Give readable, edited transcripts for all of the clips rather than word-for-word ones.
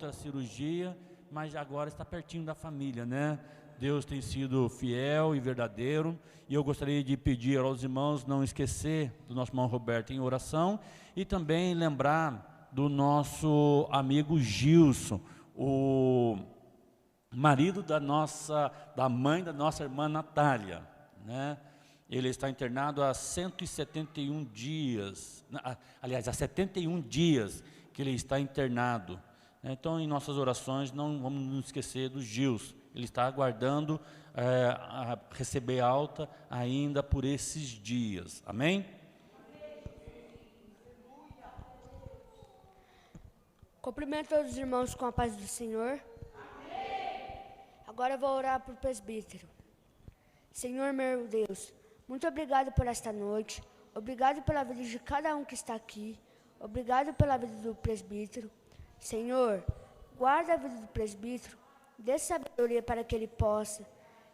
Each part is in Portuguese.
outra cirurgia, mas agora está pertinho da família, né? Deus tem sido fiel e verdadeiro, e eu gostaria de pedir aos irmãos não esquecer do nosso irmão Roberto em oração, e também lembrar do nosso amigo Gilson, o marido da mãe da nossa irmã Natália, né? Ele está internado há 171 dias, aliás, há 71 dias que ele está internado. Então, em nossas orações, não vamos nos esquecer do Gilson. Ele está aguardando a receber alta ainda por esses dias. Amém? Cumprimento todos os irmãos com a paz do Senhor. Amém. Agora eu vou orar para o presbítero. Senhor, meu Deus, muito obrigado por esta noite. Obrigado pela vida de cada um que está aqui. Obrigado pela vida do presbítero. Senhor, guarda a vida do presbítero. Dê sabedoria para que ele possa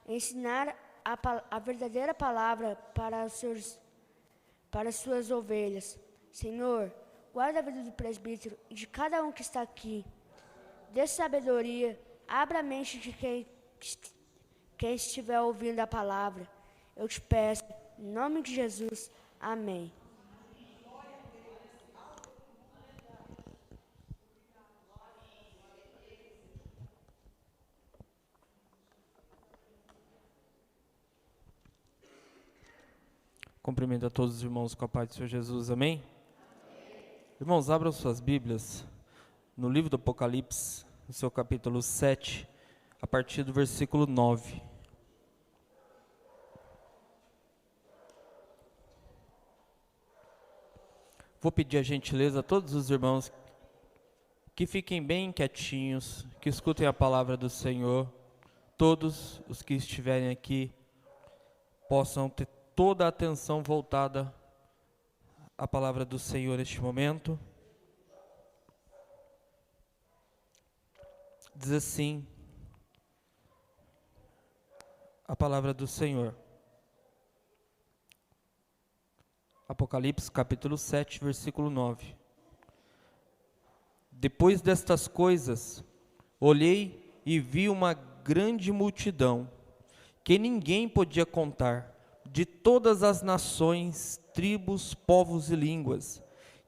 ensinar a verdadeira palavra para as suas ovelhas. Senhor, guarda a vida do presbítero e de cada um que está aqui. Dê sabedoria, abra a mente de quem estiver ouvindo a palavra. Eu te peço, em nome de Jesus, amém. Cumprimento a todos os irmãos com a paz do Senhor Jesus, amém? Irmãos, abram suas Bíblias no livro do Apocalipse, no seu capítulo 7, a partir do versículo 9. Vou pedir a gentileza a todos os irmãos que fiquem bem quietinhos, que escutem a palavra do Senhor. Todos os que estiverem aqui possam ter toda a atenção voltada à palavra do Senhor neste momento. Diz assim a palavra do Senhor. Apocalipse capítulo 7, versículo 9. Depois destas coisas, olhei e vi uma grande multidão, que ninguém podia contar, de todas as nações, tribos, povos e línguas,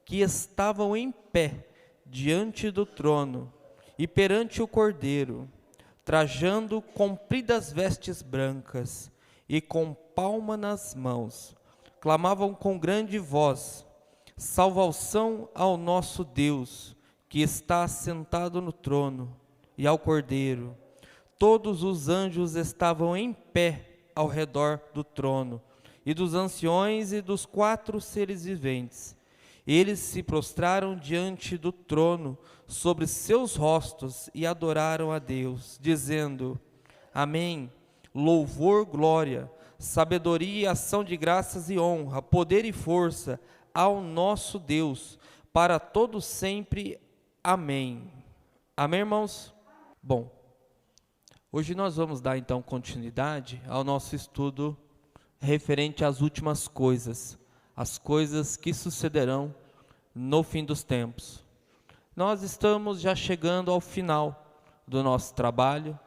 que estavam em pé diante do trono e perante o Cordeiro, trajando compridas vestes brancas e com palma nas mãos, clamavam com grande voz: salvação ao nosso Deus, que está assentado no trono, e ao Cordeiro. Todos os anjos estavam em pé ao redor do trono, e dos anciões e dos 4 seres viventes. Eles se prostraram diante do trono sobre seus rostos e adoraram a Deus, dizendo: Amém, louvor, glória, sabedoria, ação de graças e honra, poder e força ao nosso Deus, para todos sempre. Amém. Amém, irmãos? Bom, hoje nós vamos dar então continuidade ao nosso estudo referente às últimas coisas, as coisas que sucederão no fim dos tempos. Nós estamos já chegando ao final do nosso trabalho,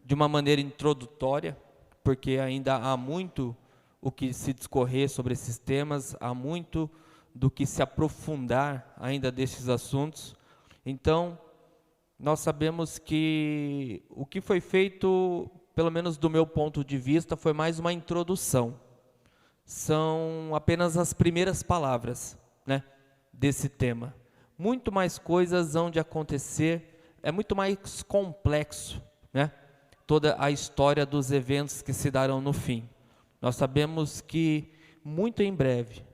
de uma maneira introdutória, porque ainda há muito o que se discorrer sobre esses temas, há muito do que se aprofundar ainda desses assuntos. Então, nós sabemos que o que foi feito, pelo menos do meu ponto de vista, foi mais uma introdução. São apenas as primeiras palavras, né, desse tema. Muito mais coisas hão de acontecer, é muito mais complexo, né, toda a história dos eventos que se darão no fim. Nós sabemos que muito em breve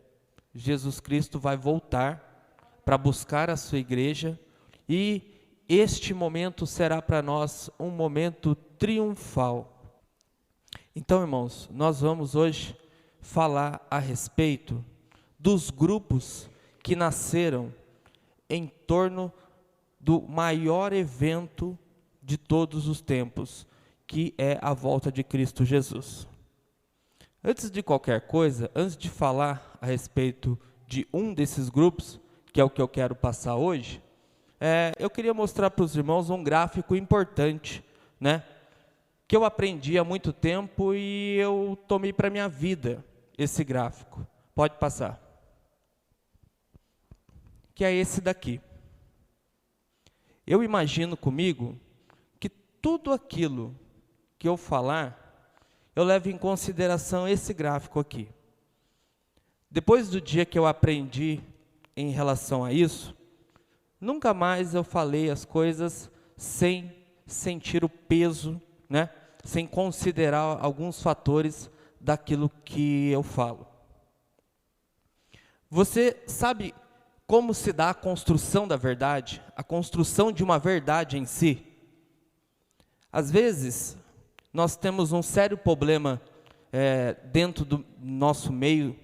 Jesus Cristo vai voltar para buscar a sua igreja, e este momento será para nós um momento triunfal. Então, irmãos, nós vamos hoje falar a respeito dos grupos que nasceram em torno do maior evento de todos os tempos, que é a volta de Cristo Jesus. Antes de qualquer coisa, antes de falar a respeito de um desses grupos, que é o que eu quero passar hoje, eu queria mostrar para os irmãos um gráfico importante, né? Que eu aprendi há muito tempo e eu tomei para a minha vida esse gráfico. Pode passar. Que é esse daqui. Eu imagino comigo que tudo aquilo que eu falar, eu levo em consideração esse gráfico aqui. Depois do dia que eu aprendi em relação a isso, nunca mais eu falei as coisas sem sentir o peso, né? Sem considerar alguns fatores daquilo que eu falo. Você sabe como se dá a construção da verdade? A construção de uma verdade em si? Às vezes, nós temos um sério problema dentro do nosso meio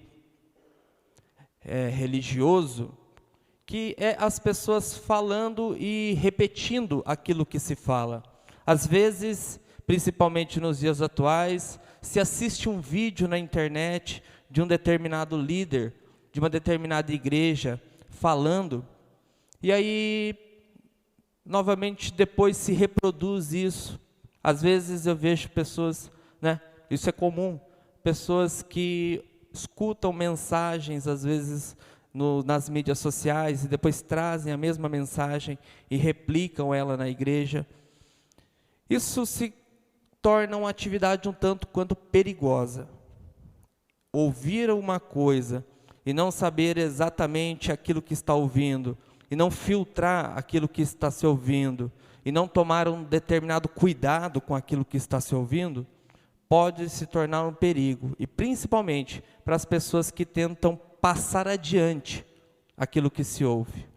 religioso, que é as pessoas falando e repetindo aquilo que se fala. Às vezes, principalmente nos dias atuais, se assiste um vídeo na internet de um determinado líder, de uma determinada igreja, falando, e aí, novamente, depois se reproduz isso. Às vezes eu vejo pessoas, né, isso é comum, pessoas que escutam mensagens, às vezes, nas mídias sociais, e depois trazem a mesma mensagem e replicam ela na igreja. Isso se torna uma atividade um tanto quanto perigosa. Ouvir uma coisa e não saber exatamente aquilo que está ouvindo, e não filtrar aquilo que está se ouvindo, e não tomar um determinado cuidado com aquilo que está se ouvindo, pode se tornar um perigo, e principalmente para as pessoas que tentam passar adiante aquilo que se ouve.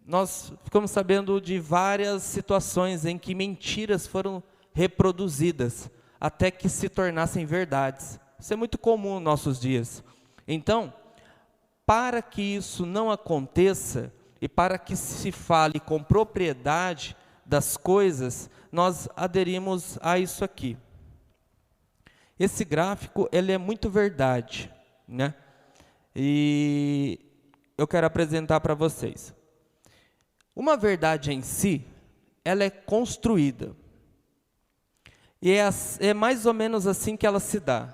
Nós ficamos sabendo de várias situações em que mentiras foram reproduzidas, até que se tornassem verdades. Isso é muito comum nos nossos dias. Então, para que isso não aconteça, e para que se fale com propriedade das coisas, nós aderimos a isso aqui. Esse gráfico, ele é muito verdade, né? E eu quero apresentar para vocês. Uma verdade em si, ela é construída. E é mais ou menos assim que ela se dá.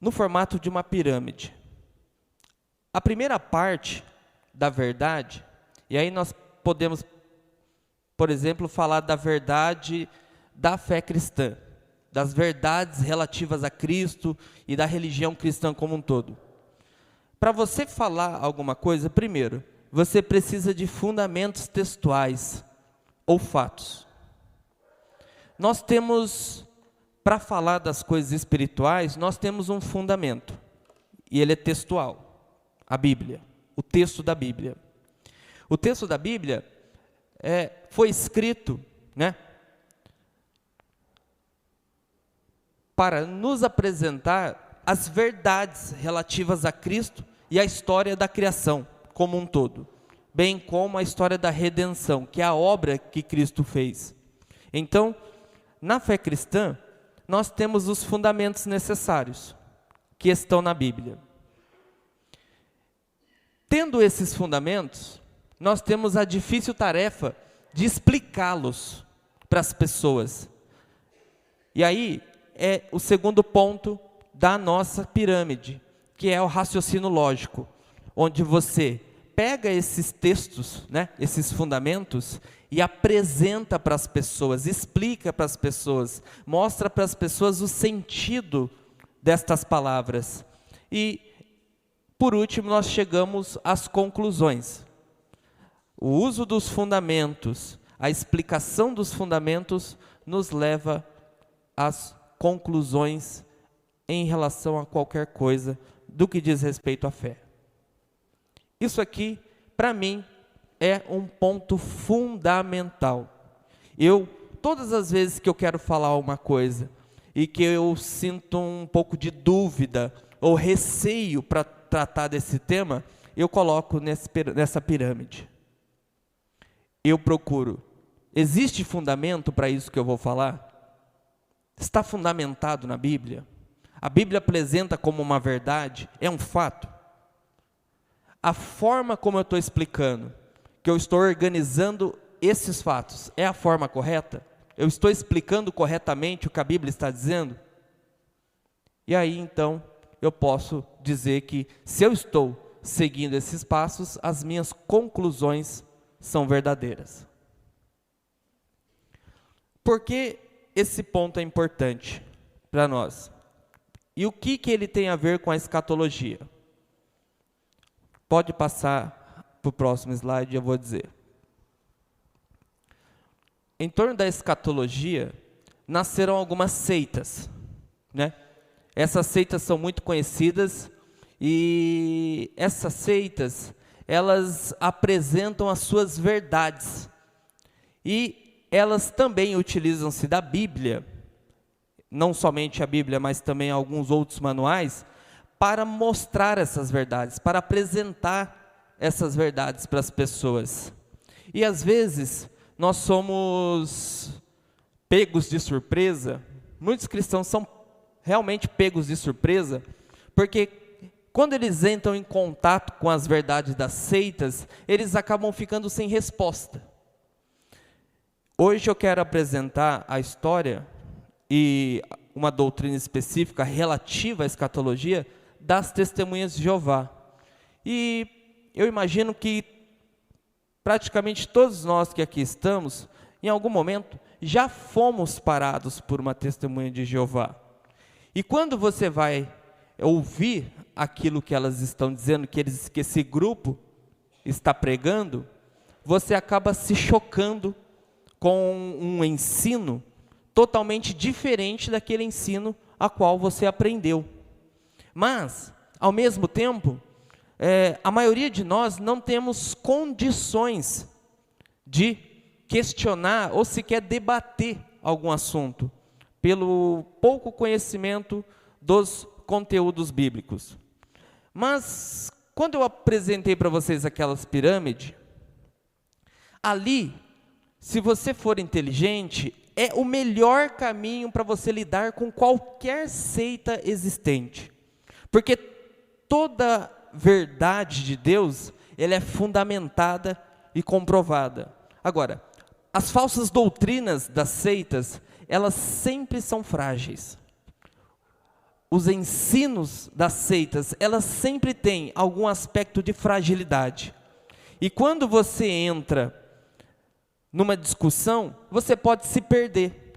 No formato de uma pirâmide. A primeira parte da verdade, e aí nós podemos, por exemplo, falar da verdade da fé cristã, das verdades relativas a Cristo e da religião cristã como um todo. Para você falar alguma coisa, primeiro, você precisa de fundamentos textuais ou fatos. Nós temos, para falar das coisas espirituais, nós temos um fundamento, e ele é textual, a Bíblia, o texto da Bíblia. O texto da Bíblia foi escrito, né, para nos apresentar as verdades relativas a Cristo e a história da criação como um todo, bem como a história da redenção, que é a obra que Cristo fez. Então, na fé cristã, nós temos os fundamentos necessários, que estão na Bíblia. Tendo esses fundamentos, nós temos a difícil tarefa de explicá-los para as pessoas. E aí é o segundo ponto da nossa pirâmide, que é o raciocínio lógico, onde você pega esses textos, né, esses fundamentos, e apresenta para as pessoas, explica para as pessoas, mostra para as pessoas o sentido destas palavras. E, por último, nós chegamos às conclusões. O uso dos fundamentos, a explicação dos fundamentos, nos leva às conclusões em relação a qualquer coisa do que diz respeito à fé. Isso aqui, para mim, é um ponto fundamental. Todas as vezes que eu quero falar uma coisa e que eu sinto um pouco de dúvida ou receio para tratar desse tema, eu coloco nessa pirâmide. Eu procuro. Existe fundamento para isso que eu vou falar? Está fundamentado na Bíblia? A Bíblia apresenta como uma verdade? É um fato? a forma como eu estou explicando, que eu estou organizando esses fatos, é a forma correta? Eu estou explicando corretamente o que a Bíblia está dizendo? E aí, então, eu posso dizer que, se eu estou seguindo esses passos, as minhas conclusões são verdadeiras. Por que esse ponto é importante para nós? E o que ele tem a ver com a escatologia? Pode passar para o próximo slide, eu vou dizer. Em torno da escatologia, nasceram algumas seitas, né? Essas seitas são muito conhecidas, e essas seitas, elas apresentam as suas verdades, e elas também utilizam-se da Bíblia, não somente a Bíblia, mas também alguns outros manuais, para mostrar essas verdades, para apresentar essas verdades para as pessoas. E às vezes, nós somos pegos de surpresa, muitos cristãos são realmente pegos de surpresa, porque quando eles entram em contato com as verdades das seitas, eles acabam ficando sem resposta. Hoje eu quero apresentar a história e uma doutrina específica relativa à escatologia das Testemunhas de Jeová. E eu imagino que praticamente todos nós que aqui estamos, em algum momento, já fomos parados por uma testemunha de Jeová. E quando você vai ouvir aquilo que elas estão dizendo, que esse grupo está pregando, você acaba se chocando com um ensino totalmente diferente daquele ensino a qual você aprendeu. Mas, ao mesmo tempo, a maioria de nós não temos condições de questionar ou sequer debater algum assunto, pelo pouco conhecimento dos conteúdos bíblicos. Mas, quando eu apresentei para vocês aquelas pirâmides, ali, se você for inteligente, é o melhor caminho para você lidar com qualquer seita existente. Porque toda verdade de Deus, ela é fundamentada e comprovada. Agora, as falsas doutrinas das seitas, elas sempre são frágeis. Os ensinos das seitas, elas sempre têm algum aspecto de fragilidade. E quando você entra numa discussão, você pode se perder.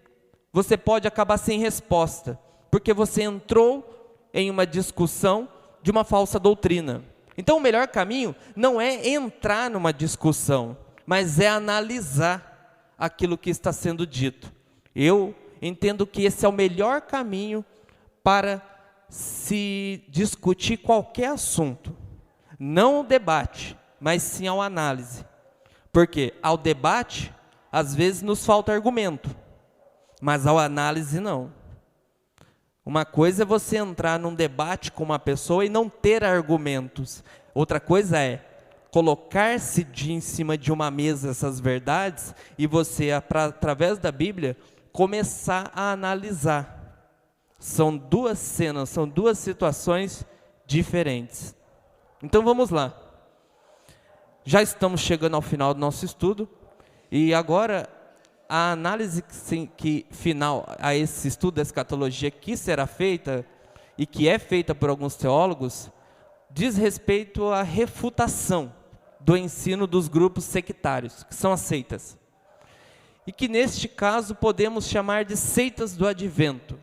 Você pode acabar sem resposta, porque você entrou em uma discussão de uma falsa doutrina. Então, o melhor caminho não é entrar numa discussão, mas é analisar aquilo que está sendo dito. Eu entendo que esse é o melhor caminho para se discutir qualquer assunto. Não o debate, mas sim a análise. Porque ao debate, às vezes nos falta argumento, mas ao análise não. Uma coisa é você entrar num debate com uma pessoa e não ter argumentos. Outra coisa é colocar-se em cima de uma mesa essas verdades e você, através da Bíblia, começar a analisar. São duas cenas, são duas situações diferentes. Então vamos lá. Já estamos chegando ao final do nosso estudo e agora a análise final a esse estudo da escatologia que será feita e que é feita por alguns teólogos diz respeito à refutação do ensino dos grupos sectários, que são as seitas. E que neste caso podemos chamar de seitas do advento.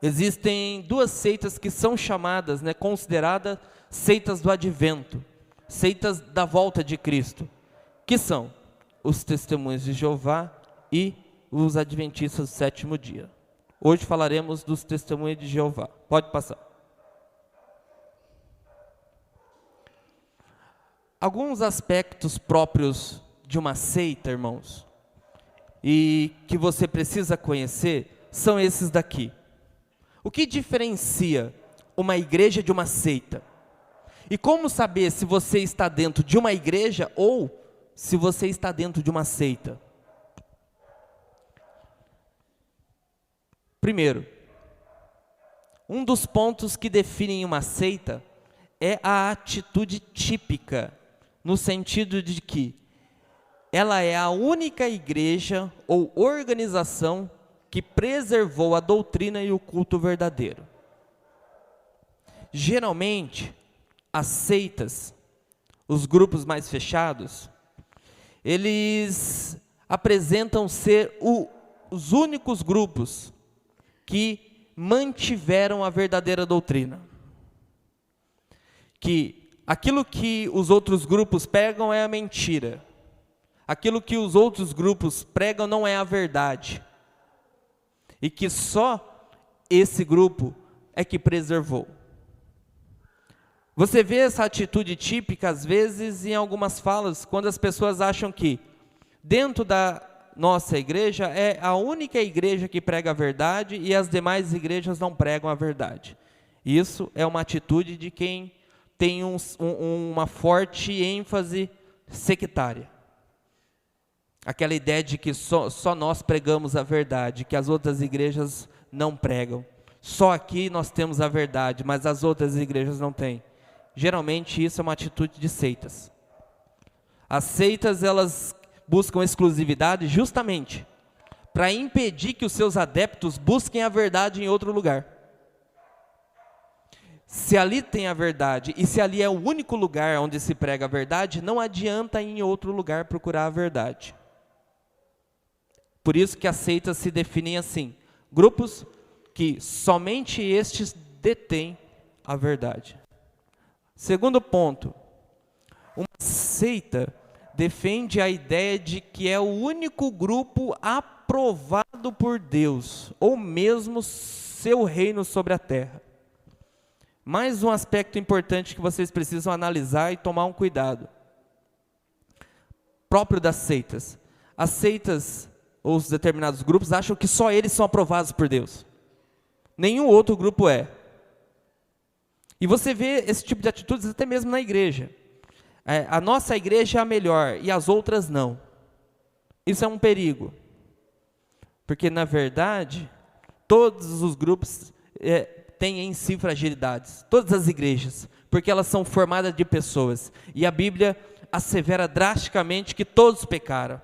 Existem duas seitas que são chamadas, consideradas seitas do advento, seitas da volta de Cristo, que são os Testemunhas de Jeová e os Adventistas do sétimo dia. Hoje falaremos dos Testemunhas de Jeová. Pode passar. Alguns aspectos próprios de uma seita, irmãos, e que você precisa conhecer, são esses daqui. O que diferencia uma igreja de uma seita? E como saber se você está dentro de uma igreja ou se você está dentro de uma seita? Primeiro, um dos pontos que definem uma seita é a atitude típica, no sentido de que ela é a única igreja ou organização que preservou a doutrina e o culto verdadeiro. Geralmente, as seitas, os grupos mais fechados, eles apresentam ser os únicos grupos que mantiveram a verdadeira doutrina. Que aquilo que os outros grupos pregam é a mentira. Aquilo que os outros grupos pregam não é a verdade. E que só esse grupo é que preservou. Você vê essa atitude típica, às vezes, em algumas falas, quando as pessoas acham que dentro da nossa igreja é a única igreja que prega a verdade e as demais igrejas não pregam a verdade. Isso é uma atitude de quem tem uma forte ênfase sectária. Aquela ideia de que só nós pregamos a verdade, que as outras igrejas não pregam. Só aqui nós temos a verdade, mas as outras igrejas não têm. Geralmente isso é uma atitude de seitas. As seitas, elas buscam exclusividade justamente para impedir que os seus adeptos busquem a verdade em outro lugar. Se ali tem a verdade, e se ali é o único lugar onde se prega a verdade, não adianta ir em outro lugar procurar a verdade. Por isso que as seitas se definem assim, grupos que somente estes detêm a verdade. Segundo ponto, uma seita defende a ideia de que é o único grupo aprovado por Deus, ou mesmo seu reino sobre a terra. Mais um aspecto importante que vocês precisam analisar e tomar um cuidado. Próprio das seitas. As seitas, ou os determinados grupos, acham que só eles são aprovados por Deus. Nenhum outro grupo é. E você vê esse tipo de atitudes até mesmo na igreja. A nossa igreja é a melhor e as outras não. Isso é um perigo. Porque, na verdade, todos os grupos têm em si fragilidades. Todas as igrejas. Porque elas são formadas de pessoas. E a Bíblia assevera drasticamente que todos pecaram.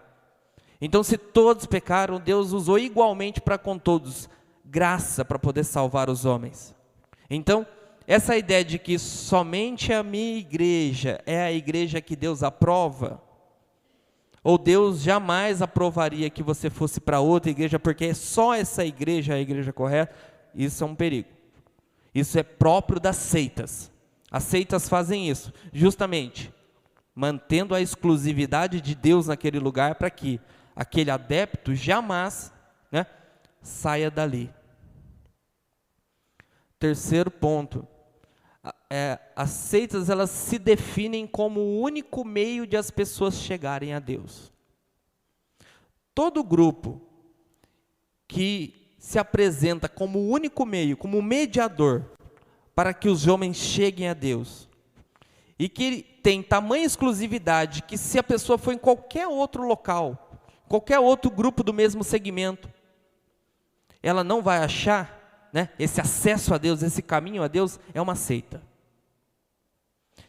Então, se todos pecaram, Deus usou igualmente para com todos graça para poder salvar os homens. Então, essa ideia de que somente a minha igreja é a igreja que Deus aprova, ou Deus jamais aprovaria que você fosse para outra igreja, porque só essa igreja é a igreja correta, isso é um perigo. Isso é próprio das seitas. As seitas fazem isso, justamente, mantendo a exclusividade de Deus naquele lugar, para que aquele adepto jamais, saia dali. Terceiro ponto. As seitas, elas se definem como o único meio de as pessoas chegarem a Deus. Todo grupo que se apresenta como o único meio, como mediador, para que os homens cheguem a Deus, e que tem tamanha exclusividade, que se a pessoa for em qualquer outro local, qualquer outro grupo do mesmo segmento, ela não vai achar, esse acesso a Deus, esse caminho a Deus, é uma seita.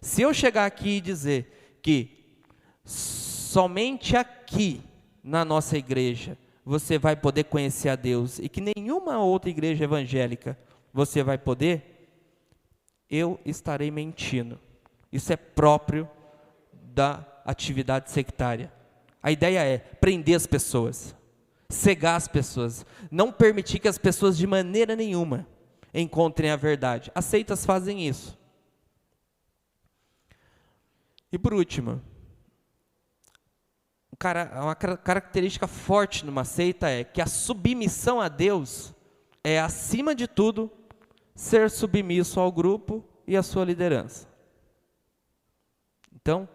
Se eu chegar aqui e dizer que somente aqui na nossa igreja você vai poder conhecer a Deus e que nenhuma outra igreja evangélica você vai poder, eu estarei mentindo. Isso é próprio da atividade sectária. A ideia é prender as pessoas, cegar as pessoas, não permitir que as pessoas de maneira nenhuma encontrem a verdade. As seitas fazem isso. E por último, uma característica forte numa seita é que a submissão a Deus é, acima de tudo, ser submisso ao grupo e à sua liderança. Então,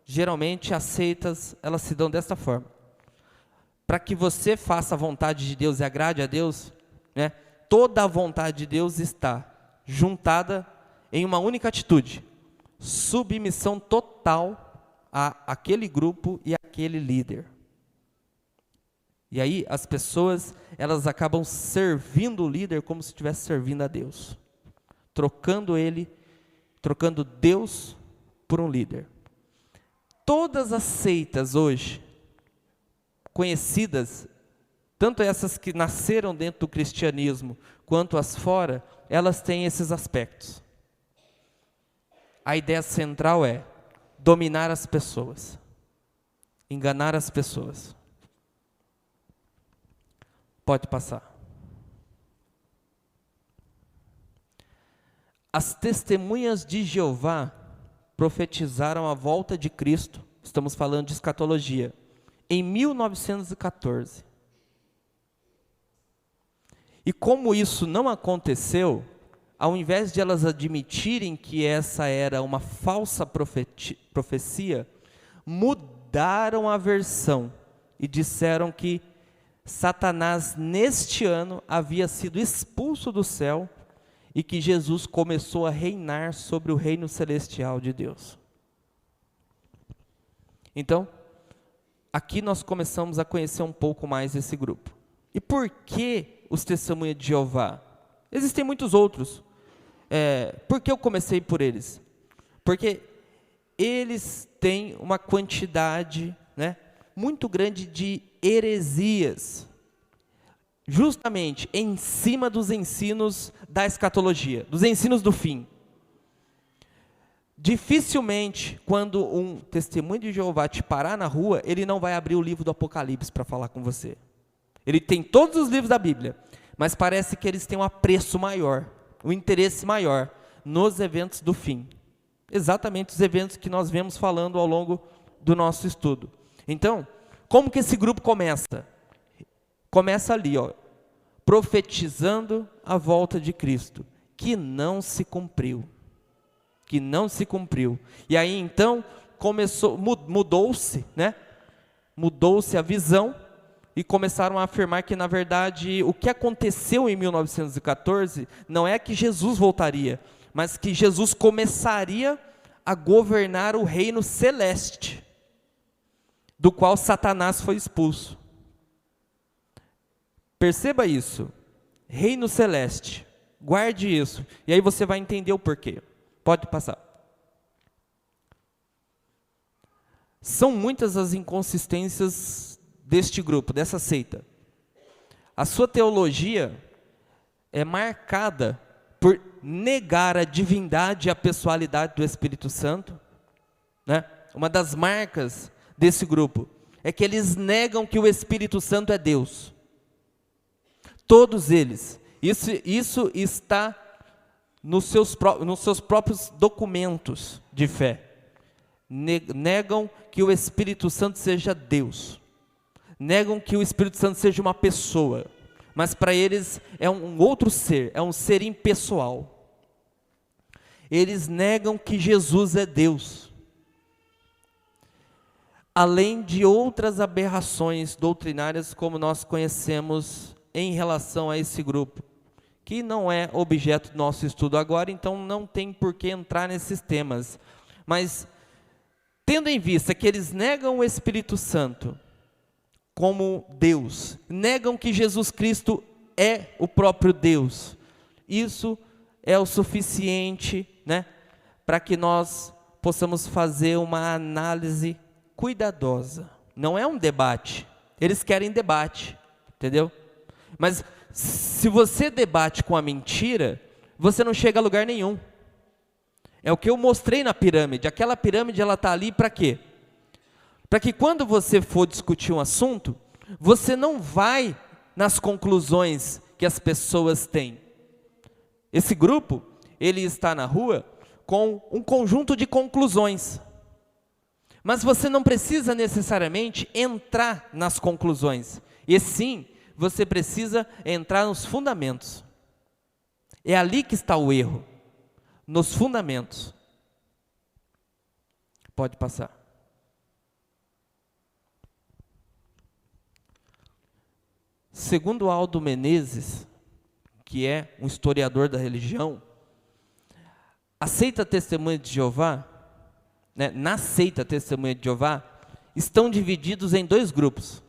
geralmente as seitas, elas se dão dessa forma. Para que você faça a vontade de Deus e agrade a Deus, toda a vontade de Deus está juntada em uma única atitude: submissão total àquele grupo e àquele líder. E aí as pessoas, elas acabam servindo o líder como se estivesse servindo a Deus, trocando ele trocando Deus por um líder. Todas as seitas hoje, conhecidas, tanto essas que nasceram dentro do cristianismo, quanto as fora, elas têm esses aspectos. A ideia central é dominar as pessoas, enganar as pessoas. Pode passar. As testemunhas de Jeová profetizaram a volta de Cristo, estamos falando de escatologia, em 1914. E como isso não aconteceu, ao invés de elas admitirem que essa era uma falsa profecia, mudaram a versão e disseram que Satanás, neste ano, havia sido expulso do céu e que Jesus começou a reinar sobre o reino celestial de Deus. Então, aqui nós começamos a conhecer um pouco mais esse grupo. E por que os testemunhas de Jeová? Existem muitos outros. Por que eu comecei por eles? Porque eles têm uma quantidade, muito grande de heresias, justamente em cima dos ensinos da escatologia, dos ensinos do fim. Dificilmente, quando um testemunho de Jeová te parar na rua, ele não vai abrir o livro do Apocalipse para falar com você. Ele tem todos os livros da Bíblia, mas parece que eles têm um apreço maior, um interesse maior nos eventos do fim. Exatamente os eventos que nós vemos falando ao longo do nosso estudo. Então, como que esse grupo começa? Começa ali, profetizando a volta de Cristo, que não se cumpriu. Que não se cumpriu. E aí então mudou-se, Mudou-se a visão e começaram a afirmar que, na verdade, o que aconteceu em 1914 não é que Jesus voltaria, mas que Jesus começaria a governar o reino celeste, do qual Satanás foi expulso. Perceba isso, reino celeste, guarde isso, e aí você vai entender o porquê. Pode passar. São muitas as inconsistências deste grupo, dessa seita. A sua teologia é marcada por negar a divindade e a pessoalidade do Espírito Santo. Uma das marcas desse grupo é que eles negam que o Espírito Santo é Deus. Todos eles. Isso está nos seus próprios documentos de fé. Negam que o Espírito Santo seja Deus. Negam que o Espírito Santo seja uma pessoa. Mas para eles é um outro ser, é um ser impessoal. Eles negam que Jesus é Deus. Além de outras aberrações doutrinárias como nós conhecemos em relação a esse grupo, que não é objeto do nosso estudo agora, então não tem por que entrar nesses temas. Mas, tendo em vista que eles negam o Espírito Santo como Deus, negam que Jesus Cristo é o próprio Deus, isso é o suficiente, para que nós possamos fazer uma análise cuidadosa. Não é um debate, eles querem debate, entendeu? Mas se você debate com a mentira, você não chega a lugar nenhum. É o que eu mostrei na pirâmide. Aquela pirâmide, ela está ali para quê? Para que quando você for discutir um assunto, você não vai nas conclusões que as pessoas têm. Esse grupo, ele está na rua com um conjunto de conclusões. Mas você não precisa necessariamente entrar nas conclusões. E sim, você precisa entrar nos fundamentos. É ali que está o erro, nos fundamentos. Pode passar. Segundo Aldo Menezes, que é um historiador da religião, a seita Testemunha de Jeová, na seita Testemunha de Jeová, estão divididos em dois grupos.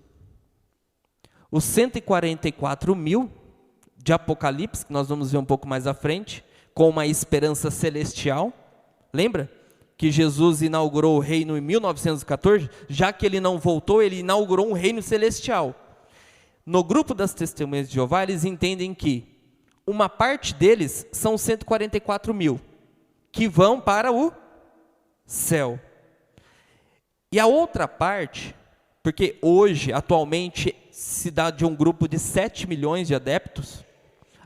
Os 144.000 de Apocalipse, que nós vamos ver um pouco mais à frente, com uma esperança celestial, Lembra que Jesus inaugurou o reino em 1914? Já que ele não voltou, ele inaugurou um reino celestial. No grupo das testemunhas de Jeová, eles entendem que uma parte deles são 144 mil, que vão para o céu. E a outra parte, porque hoje, atualmente, se dá de um grupo de 7 milhões de adeptos,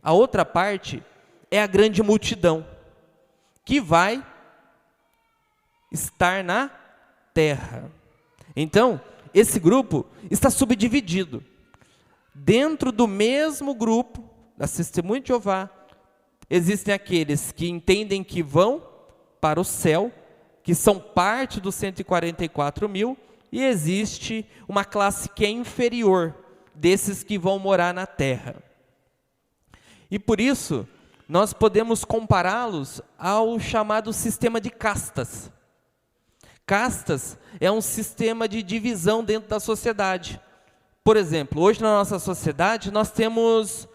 a outra parte é a grande multidão, que vai estar na terra. Então, esse grupo está subdividido. Dentro do mesmo grupo, das testemunhas de Jeová, existem aqueles que entendem que vão para o céu, que são parte dos 144 mil, e existe uma classe que é inferior desses que vão morar na terra. E por isso, nós podemos compará-los ao chamado sistema de castas. Castas é um sistema de divisão dentro da sociedade. Por exemplo, hoje na nossa sociedade nós temos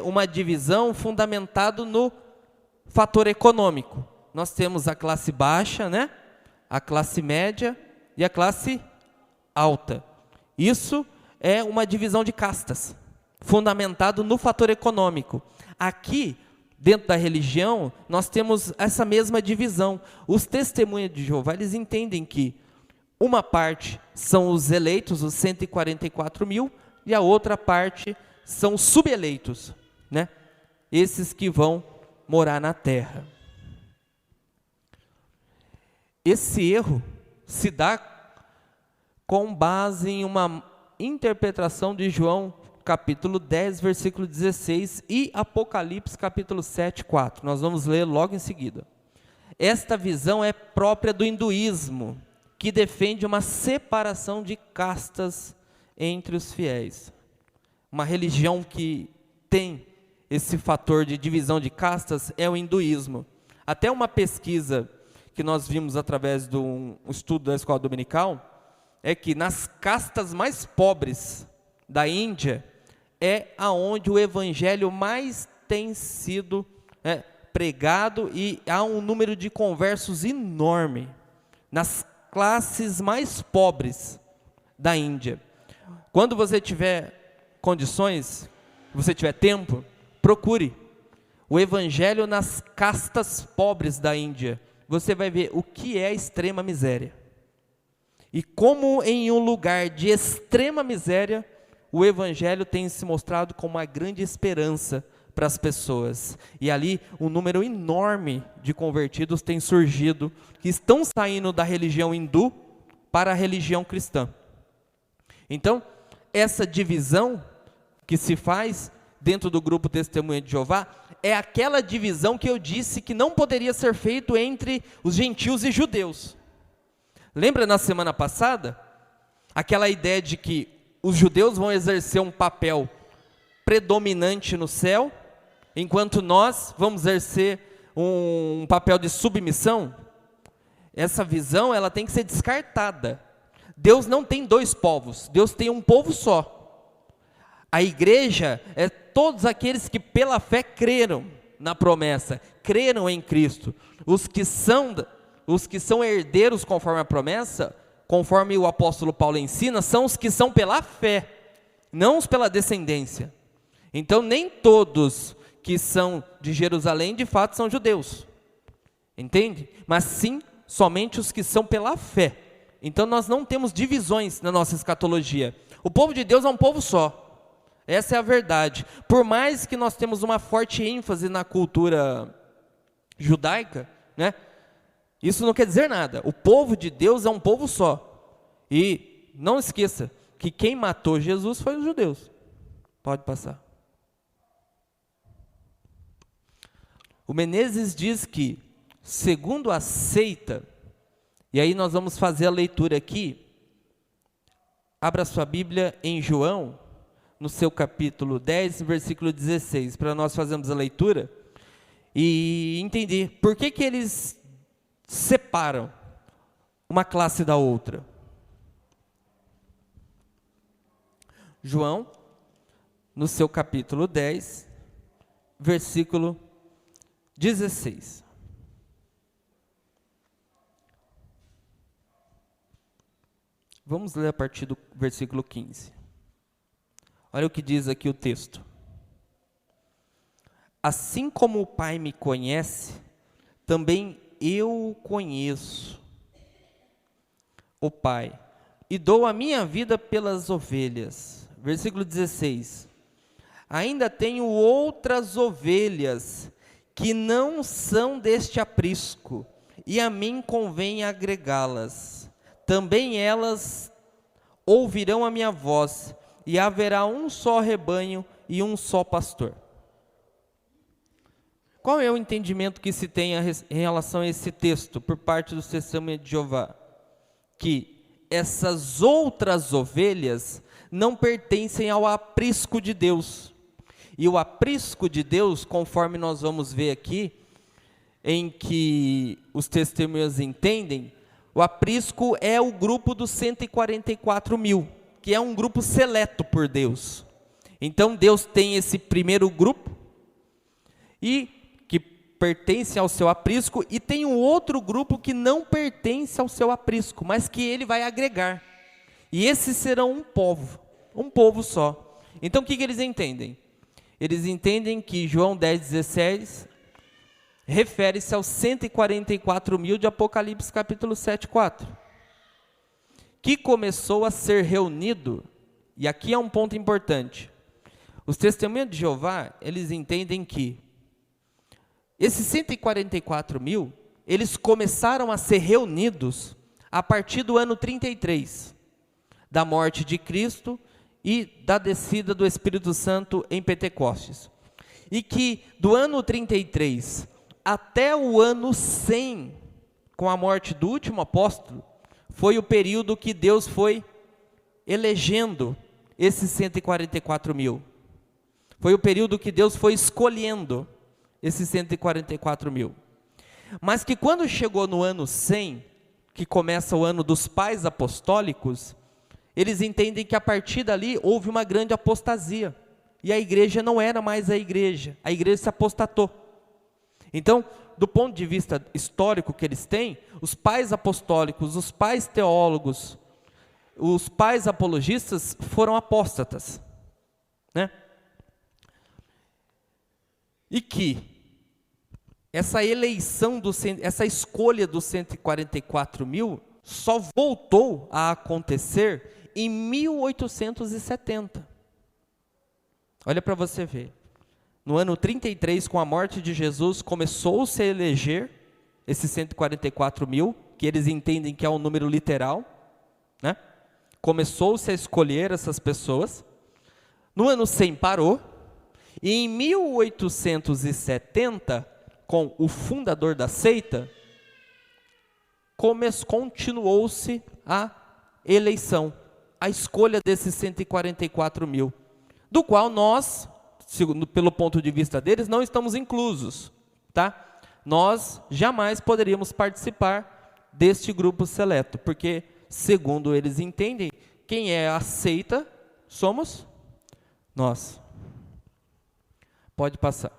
uma divisão fundamentada no fator econômico. Nós temos a classe baixa, né? A classe média e a classe alta. Isso é uma divisão de castas, fundamentado no fator econômico. Aqui, dentro da religião, nós temos essa mesma divisão. Os testemunhas de Jeová, eles entendem que uma parte são os eleitos, os 144 mil, e a outra parte são os subeleitos, né? Esses que vão morar na terra. Esse erro se dá com base em uma interpretação de João capítulo 10, versículo 16 e Apocalipse capítulo 7, 4. Nós vamos ler logo em seguida. Esta visão é própria do hinduísmo, que defende uma separação de castas entre os fiéis. Uma religião que tem esse fator de divisão de castas é o hinduísmo. Até uma pesquisa que nós vimos através de um estudo da escola dominical, é que nas castas mais pobres da Índia, é aonde o evangelho mais tem sido pregado, e há um número de conversos enorme nas classes mais pobres da Índia. Quando você tiver condições, você tiver tempo, procure o evangelho nas castas pobres da Índia. Você vai ver o que é extrema miséria. E como em um lugar de extrema miséria, o evangelho tem se mostrado como uma grande esperança para as pessoas. E ali um número enorme de convertidos tem surgido, que estão saindo da religião hindu para a religião cristã. Então, essa divisão que se faz dentro do grupo Testemunha de Jeová, é aquela divisão que eu disse que não poderia ser feito entre os gentios e judeus. Lembra na semana passada? Aquela ideia de que os judeus vão exercer um papel predominante no céu, enquanto nós vamos exercer um papel de submissão. Essa visão, ela tem que ser descartada. Deus não tem dois povos, Deus tem um povo só. A igreja é todos aqueles que pela fé creram na promessa, creram em Cristo. Os que são herdeiros conforme a promessa, conforme o apóstolo Paulo ensina, são os que são pela fé, não os pela descendência. Então nem todos que são de Jerusalém de fato são judeus, entende? Mas sim, somente os que são pela fé. Então nós não temos divisões na nossa escatologia. O povo de Deus é um povo só. Essa é a verdade. Por mais que nós temos uma forte ênfase na cultura judaica, né? Isso não quer dizer nada. O povo de Deus é um povo só. E não esqueça que quem matou Jesus foi os judeus. Pode passar. O Menezes diz que, segundo a seita, e aí nós vamos fazer a leitura aqui. Abra sua Bíblia em João, no seu capítulo 10, versículo 16, para nós fazermos a leitura e entender por que eles separam uma classe da outra. João, no seu capítulo 10, versículo 16. Vamos ler a partir do versículo 15. Olha o que diz aqui o texto. Assim como o Pai me conhece, também eu o conheço, o Pai, e dou a minha vida pelas ovelhas. Versículo 16. Ainda tenho outras ovelhas que não são deste aprisco, e a mim convém agregá-las. Também elas ouvirão a minha voz, e haverá um só rebanho e um só pastor. Qual é o entendimento que se tem em relação a esse texto por parte do Testemunho de Jeová? Que essas outras ovelhas não pertencem ao aprisco de Deus. E o aprisco de Deus, conforme nós vamos ver aqui, em que os testemunhas entendem, o aprisco é o grupo dos 144 mil, que é um grupo seleto por Deus. Então Deus tem esse primeiro grupo, e que pertence ao seu aprisco, e tem um outro grupo que não pertence ao seu aprisco, mas que ele vai agregar. E esses serão um povo só. Então o que eles entendem? Eles entendem que João 10,16 refere-se aos 144 mil de Apocalipse capítulo 7,4, que começou a ser reunido, e aqui é um ponto importante. Os testemunhos de Jeová, eles entendem que esses 144 mil, eles começaram a ser reunidos a partir do ano 33, da morte de Cristo e da descida do Espírito Santo em Pentecostes. E que do ano 33 até o ano 100, com a morte do último apóstolo, foi o período que Deus foi elegendo esses 144 mil. Foi o período que Deus foi escolhendo esses 144 mil. Mas que quando chegou no ano 100, que começa o ano dos pais apostólicos, eles entendem que a partir dali houve uma grande apostasia. E a igreja não era mais a igreja se apostatou. Então, do ponto de vista histórico que eles têm, os pais apostólicos, os pais teólogos, os pais apologistas foram apóstatas, né? E que essa eleição, essa escolha dos 144 mil só voltou a acontecer em 1870. Olha para você ver. No ano 33, com a morte de Jesus, começou-se a eleger esses 144 mil, que eles entendem que é um número literal, né? Começou-se a escolher essas pessoas. No ano 100 parou, e em 1870, com o fundador da seita, continuou-se a eleição, a escolha desses 144 mil, do qual nós, pelo ponto de vista deles, não estamos inclusos, tá? Nós jamais poderíamos participar deste grupo seleto, porque, segundo eles entendem, quem é a seita somos nós. Pode passar.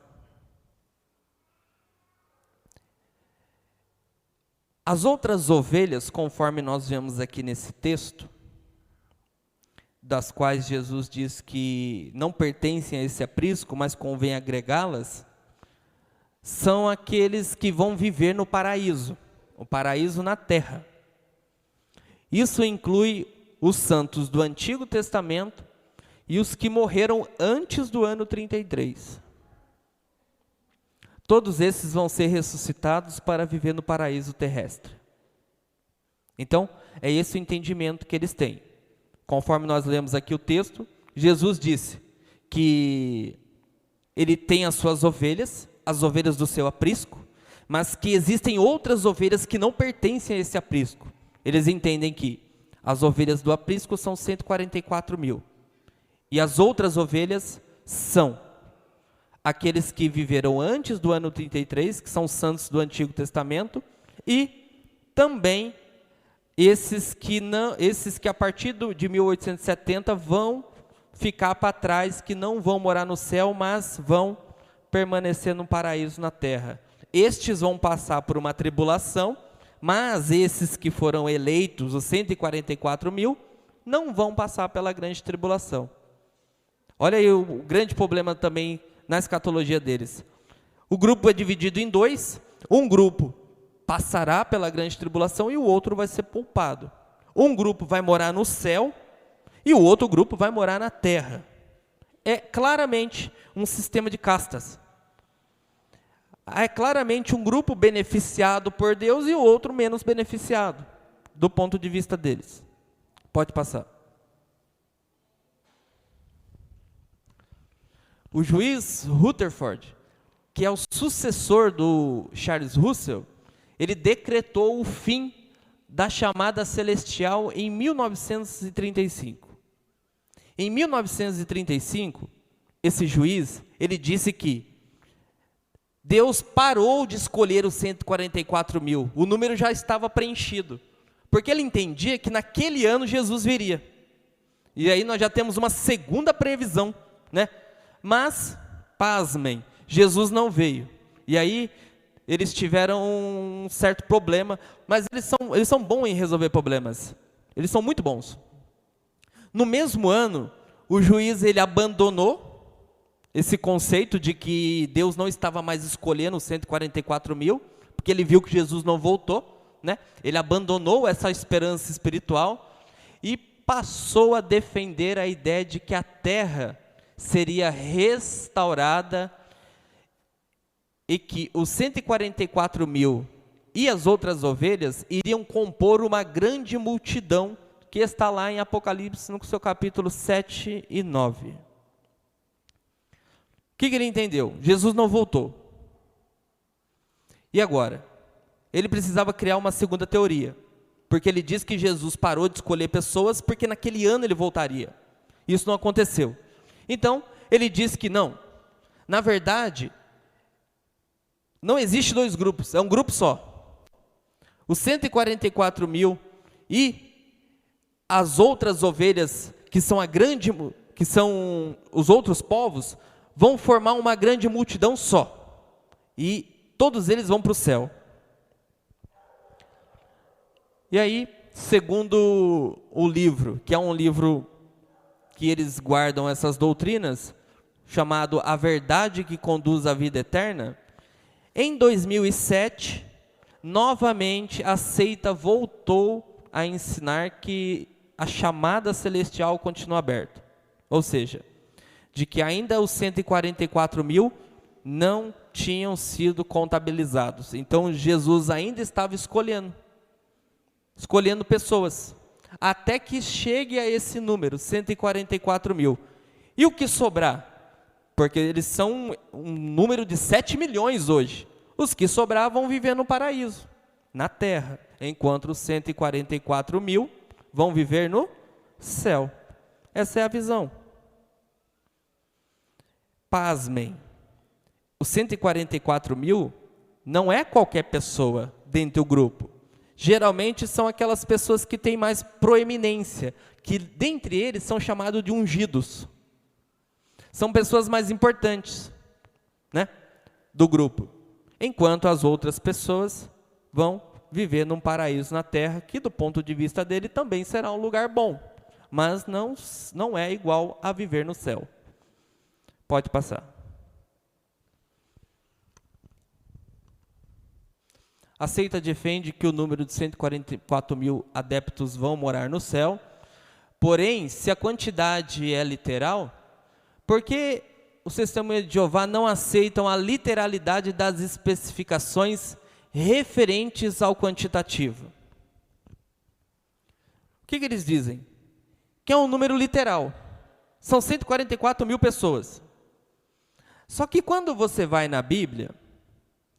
As outras ovelhas, conforme nós vemos aqui nesse texto, das quais Jesus diz que não pertencem a esse aprisco, mas convém agregá-las, são aqueles que vão viver no paraíso, o paraíso na terra. Isso inclui os santos do Antigo Testamento e os que morreram antes do ano 33. Todos esses vão ser ressuscitados para viver no paraíso terrestre. Então, é esse o entendimento que eles têm. Conforme nós lemos aqui o texto, Jesus disse que ele tem as suas ovelhas, as ovelhas do seu aprisco, mas que existem outras ovelhas que não pertencem a esse aprisco. Eles entendem que as ovelhas do aprisco são 144 mil. E as outras ovelhas são aqueles que viveram antes do ano 33, que são santos do Antigo Testamento, e também esses que a partir de 1870 vão ficar para trás, que não vão morar no céu, mas vão permanecer no paraíso na terra. Estes vão passar por uma tribulação, Mas esses que foram eleitos, os 144 mil, não vão passar pela grande tribulação. Olha aí o grande problema também na escatologia deles. O grupo é dividido em dois. Um grupo passará pela grande tribulação e o outro vai ser poupado. Um grupo vai morar no céu e o outro grupo vai morar na terra. É claramente um sistema de castas. É claramente um grupo beneficiado por Deus e o outro menos beneficiado, do ponto de vista deles. Pode passar. O juiz Rutherford, que é o sucessor do Charles Russell, ele decretou o fim da chamada celestial em 1935. Em 1935, esse juiz, ele disse que Deus parou de escolher os 144 mil, o número já estava preenchido, porque ele entendia que naquele ano Jesus viria. E aí nós já temos uma segunda previsão, né? Mas, pasmem, Jesus não veio. E aí eles tiveram um certo problema, mas eles são bons em resolver problemas. Eles são muito bons. No mesmo ano, o juiz ele abandonou esse conceito de que Deus não estava mais escolhendo os 144 mil, porque ele viu que Jesus não voltou, né? Ele abandonou essa esperança espiritual e passou a defender a ideia de que a terra seria restaurada e que os 144 mil e as outras ovelhas iriam compor uma grande multidão, que está lá em Apocalipse, no seu capítulo 7 e 9. O que ele entendeu? Jesus não voltou. E agora? Ele precisava criar uma segunda teoria, porque ele diz que Jesus parou de escolher pessoas porque naquele ano ele voltaria. Isso não aconteceu. Então, ele diz que não. Na verdade, não existe dois grupos, é um grupo só. Os 144 mil e as outras ovelhas, que são os outros povos, vão formar uma grande multidão só. E todos eles vão para o céu. E aí, segundo o livro, que é um livro que eles guardam essas doutrinas, chamado A Verdade que Conduz à Vida Eterna, em 2007, novamente a seita voltou a ensinar que a chamada celestial continua aberta. Ou seja, de que ainda os 144 mil não tinham sido contabilizados. Então Jesus ainda estava escolhendo pessoas, até que chegue a esse número, 144 mil. E o que sobrar? Porque eles são um número de 7 milhões hoje. Os que sobrar vão viver no paraíso, na terra, enquanto os 144 mil vão viver no céu. Essa é a visão. Pasmem, os 144 mil não é qualquer pessoa dentro do grupo. Geralmente são aquelas pessoas que têm mais proeminência, que dentre eles são chamados de ungidos. São pessoas mais importantes, né, do grupo. Enquanto as outras pessoas vão viver num paraíso na terra, que do ponto de vista dele também será um lugar bom, mas não é igual a viver no céu. Pode passar. A seita defende que o número de 144 mil adeptos vão morar no céu, porém, se a quantidade é literal, por que os testemunhas de Jeová não aceitam a literalidade das especificações referentes ao quantitativo? O que eles dizem? Que é um número literal. São 144 mil pessoas. Só que quando você vai na Bíblia,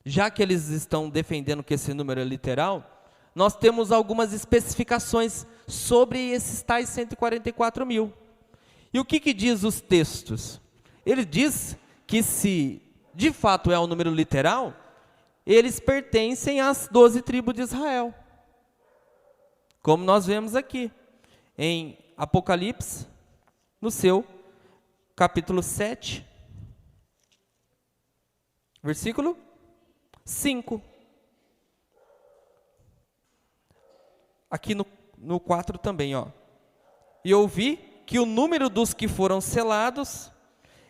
já que eles estão defendendo que esse número é literal, nós temos algumas especificações sobre esses tais 144 mil. E o que diz os textos? Ele diz que se de fato é um número literal, eles pertencem às 12 tribos de Israel. Como nós vemos aqui, em Apocalipse, no seu capítulo 7, versículo 5. aqui no 4 também, ó. E ouvi que o número dos que foram selados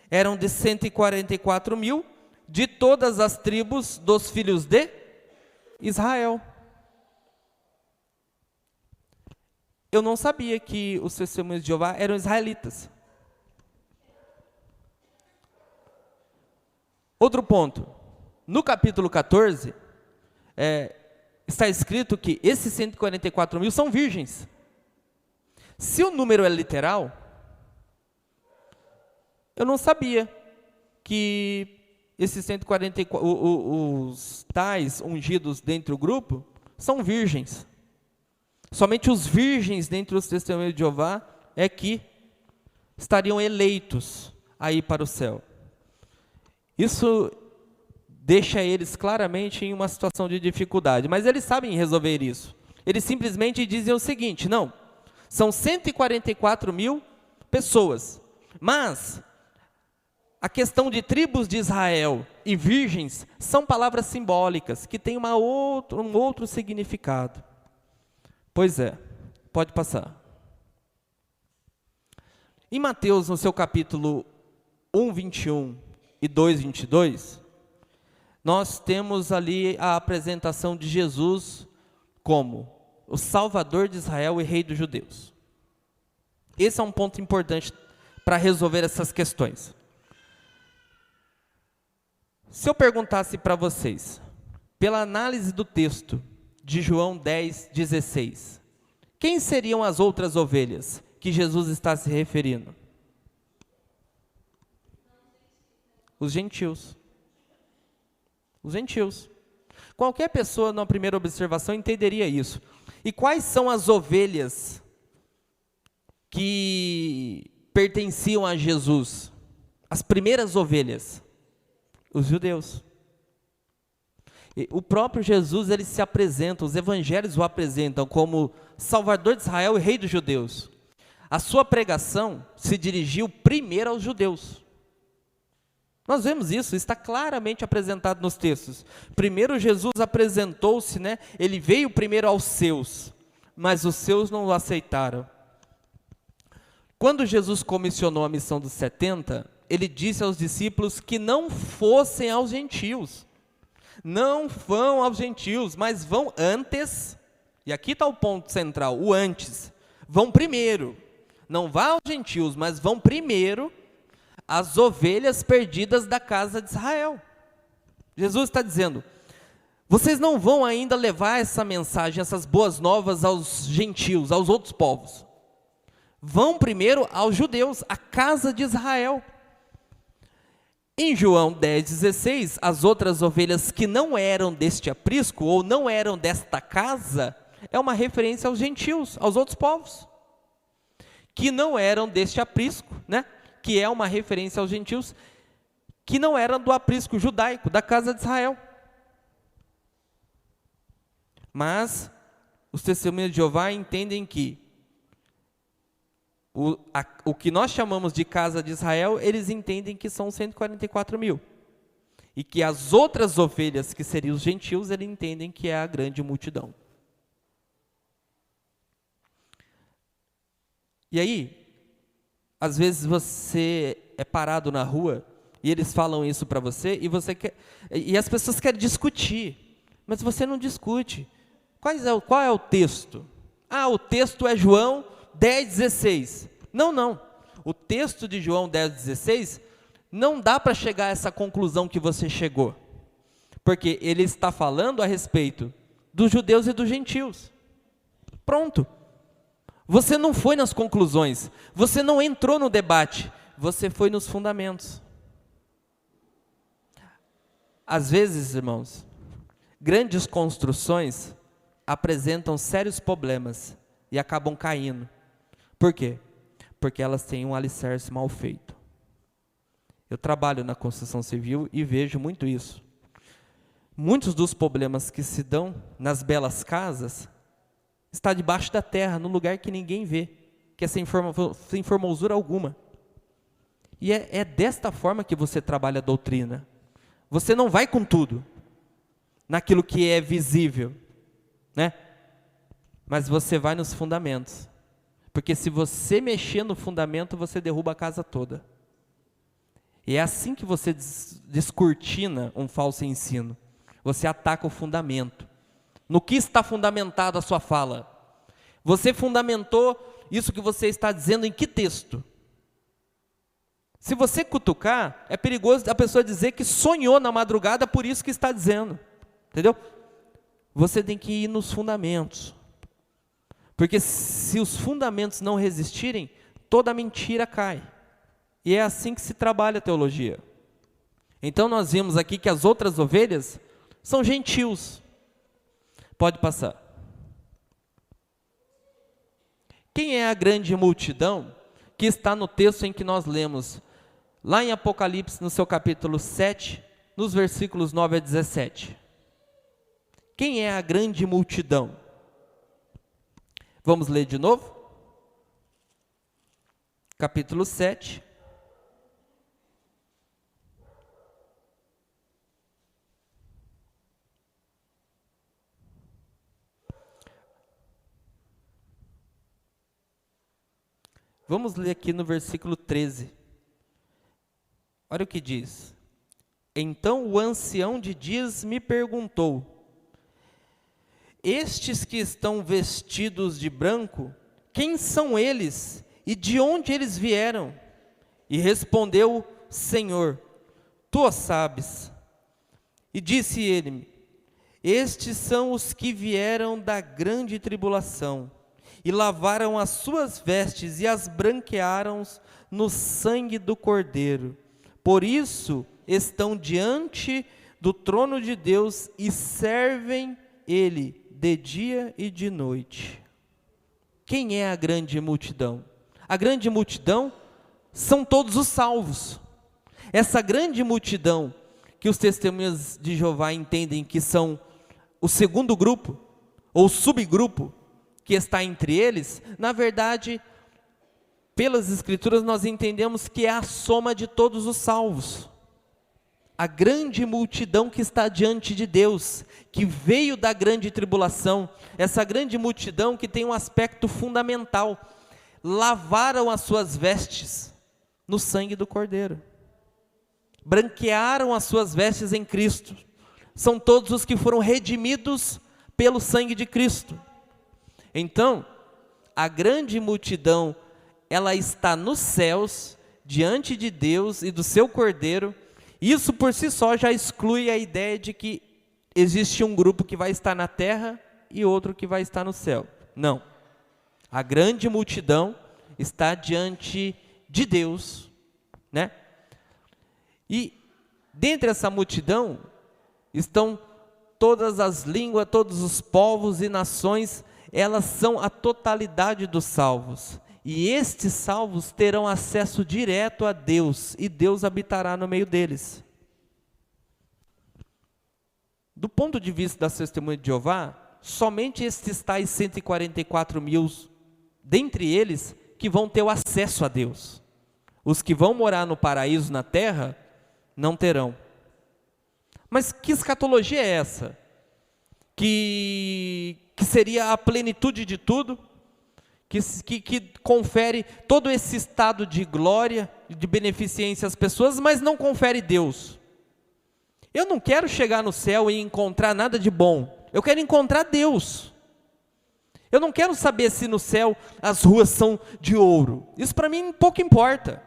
eram de 144 mil, de todas as tribos dos filhos de Israel. Eu não sabia que os testemunhos de Jeová eram israelitas. Outro ponto, no capítulo 14, está escrito que esses 144 mil são virgens. Se o número é literal, eu não sabia que esses 144, os tais ungidos dentro do grupo, são virgens. Somente os virgens dentre os testemunhos de Jeová é que estariam eleitos aí para o céu. Isso deixa eles claramente em uma situação de dificuldade, mas eles sabem resolver isso. Eles simplesmente dizem o seguinte: não, são 144 mil pessoas, mas a questão de tribos de Israel e virgens são palavras simbólicas que têm um outro significado. Pois é, pode passar. Em Mateus, no seu capítulo 1, 21 e 2, 22, nós temos ali a apresentação de Jesus como o Salvador de Israel e Rei dos Judeus. Esse é um ponto importante para resolver essas questões. Se eu perguntasse para vocês, pela análise do texto de João 10, 16, quem seriam as outras ovelhas que Jesus está se referindo? Os gentios. Os gentios. Qualquer pessoa, na primeira observação, entenderia isso. E quais são as ovelhas que pertenciam a Jesus? As primeiras ovelhas? Os judeus. E o próprio Jesus, ele se apresenta, os evangelhos o apresentam como Salvador de Israel e Rei dos Judeus. A sua pregação se dirigiu primeiro aos judeus. Nós vemos isso, está claramente apresentado nos textos. Primeiro Jesus apresentou-se, né? Ele veio primeiro aos seus, mas os seus não o aceitaram. Quando Jesus comissionou a missão dos 70, ele disse aos discípulos que não fossem aos gentios. Não vão aos gentios, mas vão antes, e aqui está o ponto central, o antes. Vão primeiro, não vá aos gentios, mas vão primeiro as ovelhas perdidas da casa de Israel. Jesus está dizendo, vocês não vão ainda levar essa mensagem, essas boas novas aos gentios, aos outros povos. Vão primeiro aos judeus, à casa de Israel. Em João 10,16, as outras ovelhas que não eram deste aprisco, ou não eram desta casa, é uma referência aos gentios, aos outros povos, que não eram deste aprisco, né? Que é uma referência aos gentios, que não eram do aprisco judaico, da casa de Israel. Mas os testemunhos de Jeová entendem que o que nós chamamos de casa de Israel, eles entendem que são 144 mil. E que as outras ovelhas, que seriam os gentios, eles entendem que é a grande multidão. E aí, às vezes você é parado na rua e eles falam isso para você e as pessoas querem discutir, mas você não discute. Qual é o texto? Ah, o texto é João 10,16. Não. O texto de João 10,16 não dá para chegar a essa conclusão que você chegou, porque ele está falando a respeito dos judeus e dos gentios. Pronto. Você não foi nas conclusões, você não entrou no debate, você foi nos fundamentos. Às vezes, irmãos, grandes construções apresentam sérios problemas e acabam caindo. Por quê? Porque elas têm um alicerce mal feito. Eu trabalho na construção civil e vejo muito isso. Muitos dos problemas que se dão nas belas casas está debaixo da terra, no lugar que ninguém vê, que é sem formosura alguma. E é desta forma que você trabalha a doutrina. Você não vai com tudo, naquilo que é visível, né? mas você vai nos fundamentos. Porque se você mexer no fundamento, você derruba a casa toda. E é assim que você descortina um falso ensino. Você ataca o fundamento. No que está fundamentada a sua fala? Você fundamentou isso que você está dizendo em que texto? Se você cutucar, é perigoso a pessoa dizer que sonhou na madrugada, por isso que está dizendo. Entendeu? Você tem que ir nos fundamentos. Porque se os fundamentos não resistirem, toda mentira cai. E é assim que se trabalha a teologia. Então nós vimos aqui que as outras ovelhas são gentios. Pode passar. Quem é a grande multidão que está no texto em que nós lemos? Lá em Apocalipse, no seu capítulo 7, nos versículos 9 a 17. Quem é a grande multidão? Vamos ler de novo? Capítulo 7. Vamos ler aqui no versículo 13. Olha o que diz. Então o ancião de dias me perguntou: estes que estão vestidos de branco, quem são eles e de onde eles vieram? E respondeu: Senhor, tu o sabes. E disse ele-me: estes são os que vieram da grande tribulação, e lavaram as suas vestes e as branquearam no sangue do Cordeiro. Por isso estão diante do trono de Deus e servem ele de dia e de noite. Quem é a grande multidão? A grande multidão são todos os salvos. Essa grande multidão que os testemunhas de Jeová entendem que são o segundo grupo, ou subgrupo, que está entre eles, na verdade, pelas Escrituras nós entendemos que é a soma de todos os salvos. A grande multidão que está diante de Deus, que veio da grande tribulação, essa grande multidão que tem um aspecto fundamental: lavaram as suas vestes no sangue do Cordeiro, branquearam as suas vestes em Cristo, são todos os que foram redimidos pelo sangue de Cristo. Então, a grande multidão, ela está nos céus, diante de Deus e do seu Cordeiro. Isso por si só já exclui a ideia de que existe um grupo que vai estar na terra e outro que vai estar no céu. Não. A grande multidão está diante de Deus, né? E dentre essa multidão estão todas as línguas, todos os povos e nações. Elas são a totalidade dos salvos. E estes salvos terão acesso direto a Deus, e Deus habitará no meio deles. Do ponto de vista das testemunhas de Jeová, somente estes tais 144 mil, dentre eles, que vão ter o acesso a Deus. Os que vão morar no paraíso na terra, não terão. Mas que escatologia é essa? Que seria a plenitude de tudo, que confere todo esse estado de glória, de beneficência às pessoas, mas não confere Deus. Eu não quero chegar no céu e encontrar nada de bom, eu quero encontrar Deus. Eu não quero saber se no céu as ruas são de ouro, isso para mim pouco importa,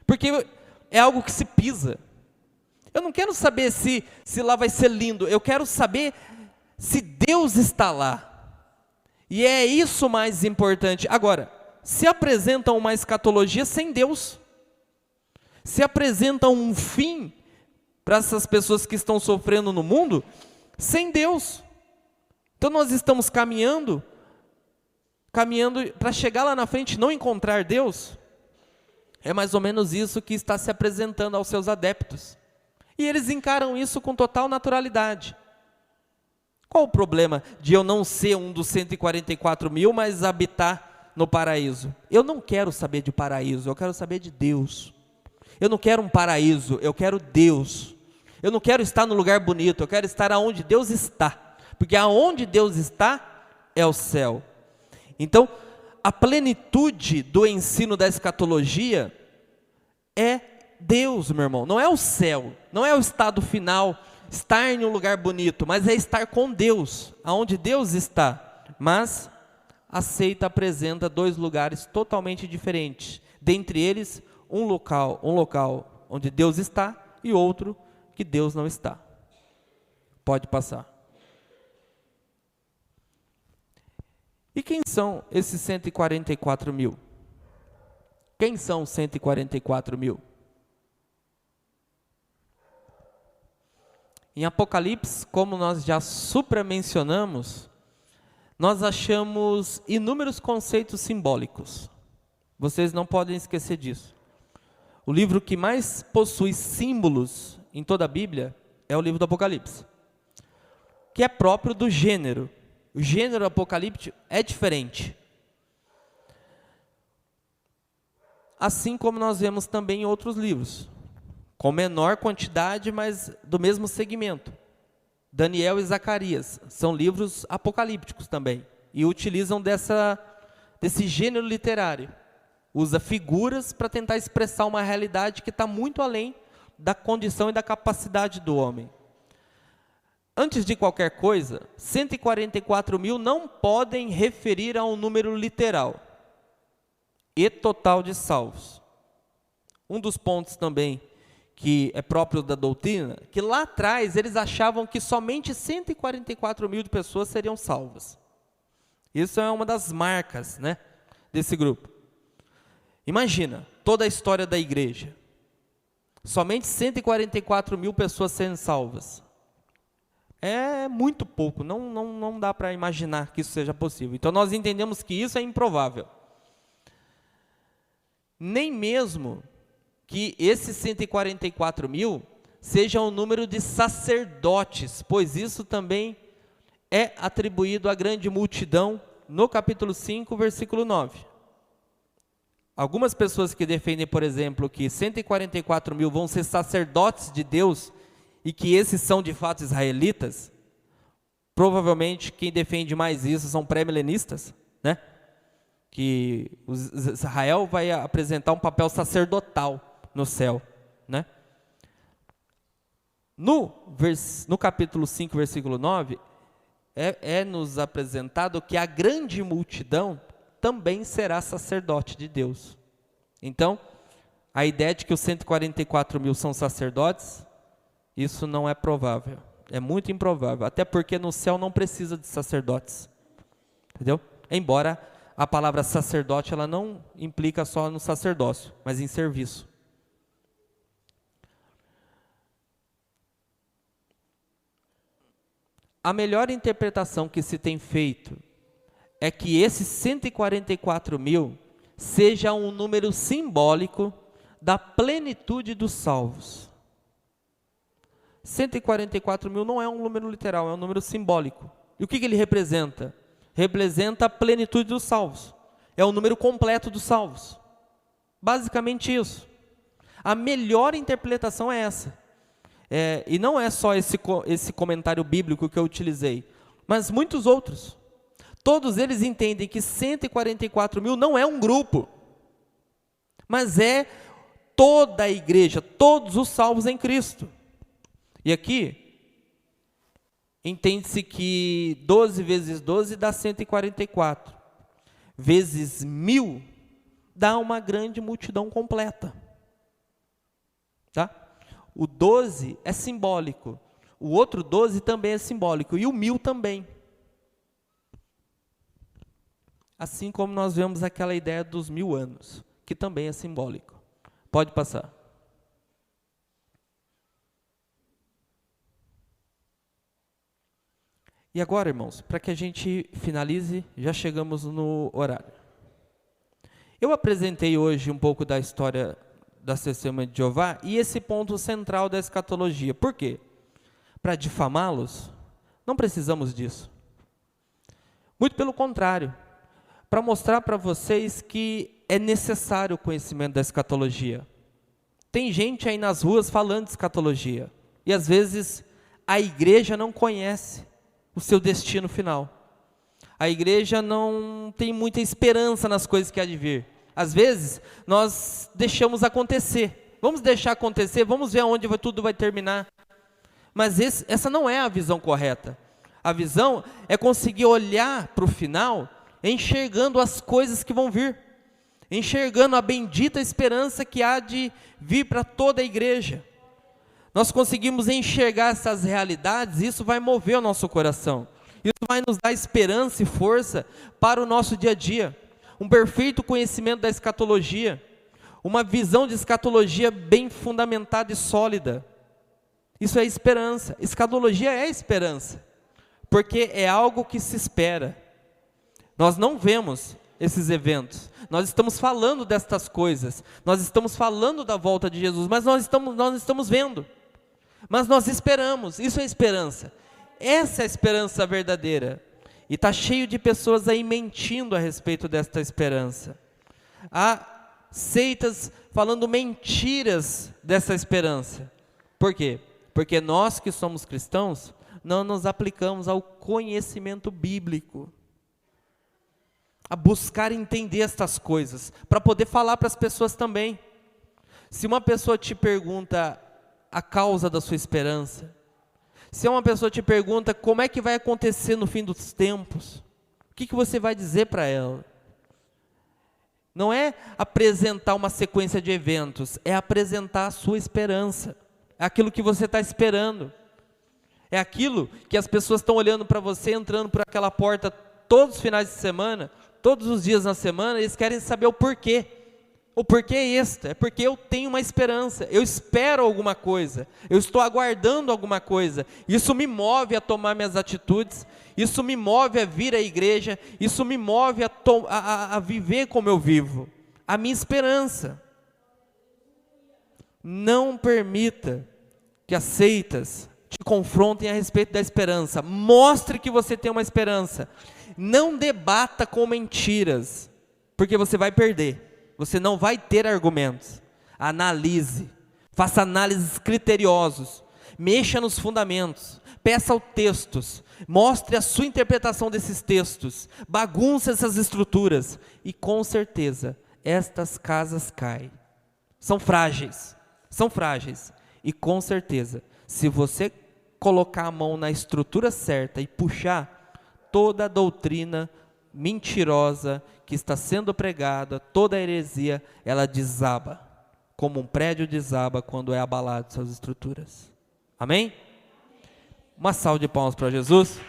porque é algo que se pisa. Eu não quero saber se lá vai ser lindo, eu quero saber se Deus está lá, e é isso mais importante. Agora, se apresentam uma escatologia sem Deus, se apresentam um fim para essas pessoas que estão sofrendo no mundo, sem Deus. Então nós estamos caminhando para chegar lá na frente e não encontrar Deus. É mais ou menos isso que está se apresentando aos seus adeptos, e eles encaram isso com total naturalidade. Qual o problema de eu não ser um dos 144 mil, mas habitar no paraíso? Eu não quero saber de paraíso, eu quero saber de Deus. Eu não quero um paraíso, eu quero Deus. Eu não quero estar no lugar bonito, eu quero estar aonde Deus está. Porque aonde Deus está é o céu. Então, a plenitude do ensino da escatologia é Deus, meu irmão. Não é o céu, não é o estado final, estar em um lugar bonito, mas é estar com Deus, aonde Deus está. Mas a seita apresenta dois lugares totalmente diferentes. Dentre eles, um local onde Deus está e outro que Deus não está. Pode passar. E quem são esses 144 mil? Quem são os 144 mil? Em Apocalipse, como nós já supramencionamos, nós achamos inúmeros conceitos simbólicos. Vocês não podem esquecer disso. O livro que mais possui símbolos em toda a Bíblia é o livro do Apocalipse, que é próprio do gênero. O gênero apocalíptico é diferente. Assim como nós vemos também em outros livros, com menor quantidade, mas do mesmo segmento. Daniel e Zacarias são livros apocalípticos também, e utilizam desse gênero literário. Usa figuras para tentar expressar uma realidade que está muito além da condição e da capacidade do homem. Antes de qualquer coisa, 144 mil não podem referir a um número literal e total de salvos. Um dos pontos também que é próprio da doutrina, que lá atrás eles achavam que somente 144 mil de pessoas seriam salvas. Isso é uma das marcas, né, desse grupo. Imagina, toda a história da igreja. Somente 144 mil pessoas sendo salvas. É muito pouco, não dá para imaginar que isso seja possível. Então nós entendemos que isso é improvável. Nem mesmo que esses 144 mil seja o número de sacerdotes, pois isso também é atribuído à grande multidão no capítulo 5, versículo 9. Algumas pessoas que defendem, por exemplo, que 144 mil vão ser sacerdotes de Deus e que esses são de fato israelitas, provavelmente quem defende mais isso são pré-milenistas, né? Que Israel vai apresentar um papel sacerdotal no céu, né? No capítulo 5, versículo 9, nos apresentado que a grande multidão também será sacerdote de Deus. Então, a ideia de que os 144 mil são sacerdotes, isso não é provável, é muito improvável, até porque no céu não precisa de sacerdotes, entendeu? Embora a palavra sacerdote, ela não implica só no sacerdócio, mas em serviço. A melhor interpretação que se tem feito é que esses 144 mil seja um número simbólico da plenitude dos salvos. 144 mil não é um número literal, é um número simbólico. E o que ele representa? Representa a plenitude dos salvos. É o número completo dos salvos. Basicamente isso. A melhor interpretação é essa. E não é só esse comentário bíblico que eu utilizei, mas muitos outros. Todos eles entendem que 144 mil não é um grupo, mas é toda a igreja, todos os salvos em Cristo. E aqui, entende-se que 12 vezes 12 dá 144. Vezes 1000 dá uma grande multidão completa. Tá? O 12 é simbólico. O outro 12 também é simbólico. E o 1000 também. Assim como nós vemos aquela ideia dos 1000 anos, que também é simbólico. Pode passar. E agora, irmãos, para que a gente finalize, já chegamos no horário. Eu apresentei hoje um pouco da história das Testemunhas de Jeová e esse ponto central da escatologia. Por quê? Para difamá-los? Não precisamos disso. Muito pelo contrário, para mostrar para vocês que é necessário o conhecimento da escatologia. Tem gente aí nas ruas falando de escatologia e às vezes a igreja não conhece o seu destino final. A igreja não tem muita esperança nas coisas que há de vir. Às vezes, nós deixamos acontecer. Vamos deixar acontecer, vamos ver aonde tudo vai terminar. Mas essa não é a visão correta. A visão é conseguir olhar para o final, enxergando as coisas que vão vir. Enxergando a bendita esperança que há de vir para toda a igreja. Nós conseguimos enxergar essas realidades, isso vai mover o nosso coração. Isso vai nos dar esperança e força para o nosso dia a dia. Um perfeito conhecimento da escatologia. Uma visão de escatologia bem fundamentada e sólida. Isso é esperança. Escatologia é esperança. Porque é algo que se espera. Nós não vemos esses eventos. Nós estamos falando destas coisas. Nós estamos falando da volta de Jesus. Mas nós estamos vendo. Mas nós esperamos. Isso é esperança. Essa é a esperança verdadeira. E está cheio de pessoas aí mentindo a respeito desta esperança. Há seitas falando mentiras dessa esperança. Por quê? Porque nós que somos cristãos, não nos aplicamos ao conhecimento bíblico. A buscar entender estas coisas, para poder falar para as pessoas também. Se uma pessoa te pergunta a causa da sua esperança, se uma pessoa te pergunta como é que vai acontecer no fim dos tempos, o que você vai dizer para ela? Não é apresentar uma sequência de eventos, é apresentar a sua esperança, é aquilo que você está esperando, é aquilo que as pessoas estão olhando para você, entrando por aquela porta todos os finais de semana, todos os dias na semana, eles querem saber o porquê. O porquê é este, é porque eu tenho uma esperança, eu espero alguma coisa, eu estou aguardando alguma coisa, isso me move a tomar minhas atitudes, isso me move a vir à igreja, isso me move a viver como eu vivo, a minha esperança. Não permita que as seitas te confrontem a respeito da esperança, mostre que você tem uma esperança, não debata com mentiras, porque você vai perder. Você não vai ter argumentos. Analise, faça análises criteriosos, mexa nos fundamentos, peça textos, mostre a sua interpretação desses textos, bagunce essas estruturas e com certeza estas casas caem. São frágeis e com certeza, se você colocar a mão na estrutura certa e puxar, toda a doutrina mentirosa que está sendo pregada, toda a heresia, ela desaba, como um prédio desaba quando é abalado suas estruturas. Amém? Uma salva de palmas para Jesus.